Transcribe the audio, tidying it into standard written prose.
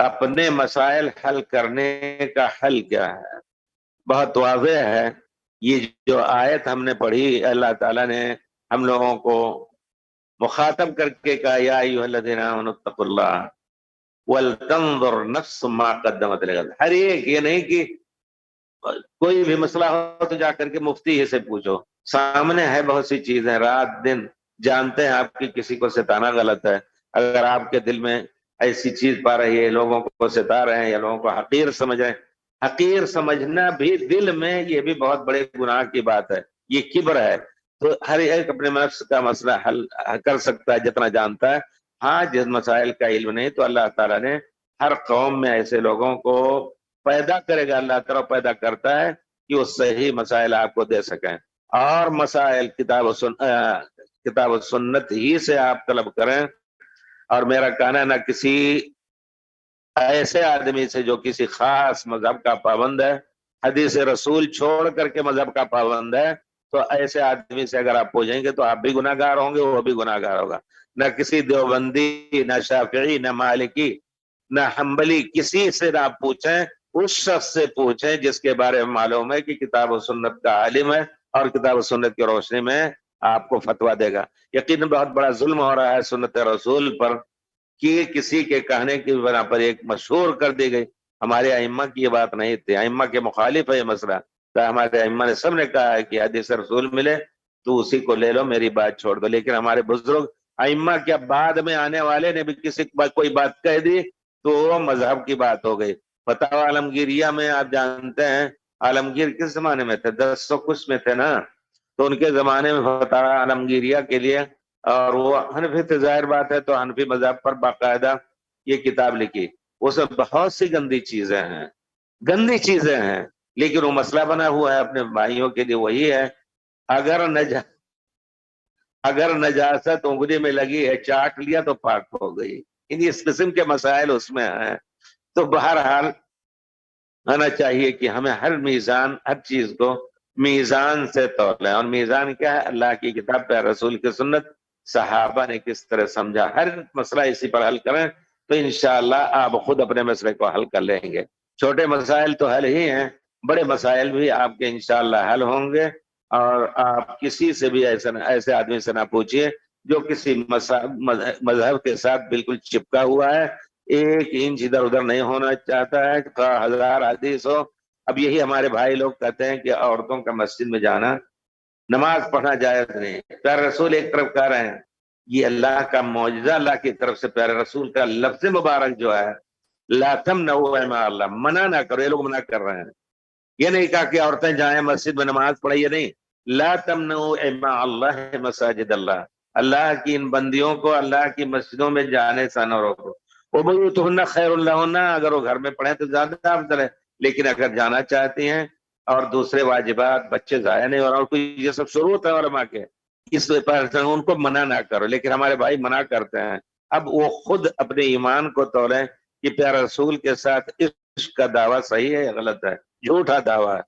اپنے مسائل حل کرنے کا حل کیا ہے؟ بہت واضح ہے. یہ جو آیت ہم نے پڑھی، اللہ تعالیٰ نے ہم لوگوں کو مخاطب کر کے کہا یا ایھا الذین آمنوا اتقوا اللہ ولتنظر نفس ما قدمت لغد. ہر ایک، یہ نہیں کہ کوئی بھی مسئلہ ہو تو جا کر کے مفتی ہی سے پوچھو، سامنے ہے بہت سی چیزیں، رات دن جانتے ہیں آپ کی کسی کو ستانا غلط ہے. اگر آپ کے دل میں ایسی چیز پا رہی ہے، لوگوں کو ستا رہے ہیں یا لوگوں کو حقیر سمجھ رہے ہیں، حقیر سمجھنا بھی دل میں یہ بھی بہت بڑے گناہ کی بات ہے، یہ کبر ہے. تو ہر ایک اپنے نفس کا مسئلہ حل کر سکتا ہے جتنا جانتا ہے. ہاں، جس مسائل کا علم نہیں تو اللہ تعالیٰ نے ہر قوم میں ایسے لوگوں کو پیدا کرے گا، اللہ تعالیٰ پیدا کرتا ہے کہ وہ صحیح مسائل آپ کو دے سکیں. اور مسائل کتاب و سنت ہی سے آپ طلب کریں. اور میرا کہنا نہ کسی ایسے آدمی سے جو کسی خاص مذہب کا پابند ہے، حدیث رسول چھوڑ کر کے مذہب کا پابند ہے، تو ایسے آدمی سے اگر آپ پوچھیں گے تو آپ بھی گناہ گار ہوں گے، وہ بھی گناہ گار ہوگا. نہ کسی دیوبندی، نہ شافعی، نہ مالکی، نہ حنبلی، کسی سے نہ پوچھیں. اس شخص سے پوچھیں جس کے بارے میں معلوم ہے کہ کتاب و سنت کا عالم ہے اور کتاب و سنت کی روشنی میں آپ کو فتویٰ دے گا. یقیناً بہت بڑا ظلم ہو رہا ہے سنت رسول پر کہ کسی کے کہنے کی بنا پر ایک مشہور کر دی گئی. ہمارے ائمہ کی یہ بات نہیں تھی، ائمہ کے مخالف ہے یہ مسئلہ. تو ہمارے ائمہ نے سب نے کہا ہے کہ حدیث رسول ملے تو اسی کو لے لو، میری بات چھوڑ دو. لیکن ہمارے بزرگ ائمہ کے بعد میں آنے والے نے بھی کسی کوئی بات کہہ دی تو وہ مذہب کی بات ہو گئی. فتاوی عالمگیریہ میں آپ جانتے ہیں، عالمگیر کس زمانے میں تھے؟ 1000 کچھ میں تھے نا. تو ان کے زمانے میں فتاوی عالمگیریہ کے لیے، اور وہ حنفی تھے، ظاہر بات ہے، تو حنفی مذہب پر باقاعدہ یہ کتاب لکھی. اس میں بہت سی گندی چیزیں ہیں، گندی چیزیں ہیں، لیکن وہ مسئلہ بنا ہوا ہے اپنے بھائیوں کے لیے وہی ہے. اگر نجاست انگلی میں لگی ہے، چاٹ لیا تو پاک ہو گئی. اس قسم کے مسائل اس میں ہیں. تو بہرحال آنا چاہیے کہ ہمیں ہر میزان، ہر چیز کو میزان سے تولیں. اور میزان کیا ہے؟ اللہ کی کتاب پہ رسول کی سنت، صحابہ نے کس طرح سمجھا. ہر مسئلہ اسی پر حل کریں تو انشاءاللہ آپ خود اپنے مسئلے کو حل کر لیں گے. چھوٹے مسائل تو حل ہی ہیں، بڑے مسائل بھی آپ کے انشاءاللہ حل ہوں گے. اور آپ کسی سے بھی ایسے آدمی سے نہ پوچھئے جو کسی مذہب کے ساتھ بالکل چپکا ہوا ہے، 1 انچ ادھر ادھر نہیں ہونا چاہتا ہے. 1000 حدیث ہو. اب یہی ہمارے بھائی لوگ کہتے ہیں کہ عورتوں کا مسجد میں جانا، نماز پڑھنا جائز نہیں. پیارے رسول ایک طرف کہہ رہے ہیں، یہ اللہ کا معجزہ، اللہ کی طرف سے پیارے رسول کا لفظ مبارک جو ہے، لا تمنعوا اماء اللہ، منع نہ کرو. یہ لوگ منع کر رہے ہیں. یہ نہیں کہا کہ عورتیں جائیں مسجد میں نماز پڑھیں، یہ نہیں. لا تمنعوا اماء اللہ مساجد اللہ، اللہ کی ان بندیوں کو اللہ کی مسجدوں میں جانے سے نہ روکو. وبیوتہن خیر لہن، اگر وہ گھر میں پڑھیں تو زیادہ افضل ہے. لیکن اگر جانا چاہتی ہیں اور دوسرے واجبات، بچے ضائع نہیں ہو رہا، اور کوئی یہ سب شروط ہے علماء کے، اس پر ان کو منع نہ کرو. لیکن ہمارے بھائی منع کرتے ہیں. اب وہ خود اپنے ایمان کو تولیں کہ پیارے رسول کے ساتھ عشق کا دعویٰ صحیح ہے یا غلط ہے، جھوٹا دعویٰ ہے.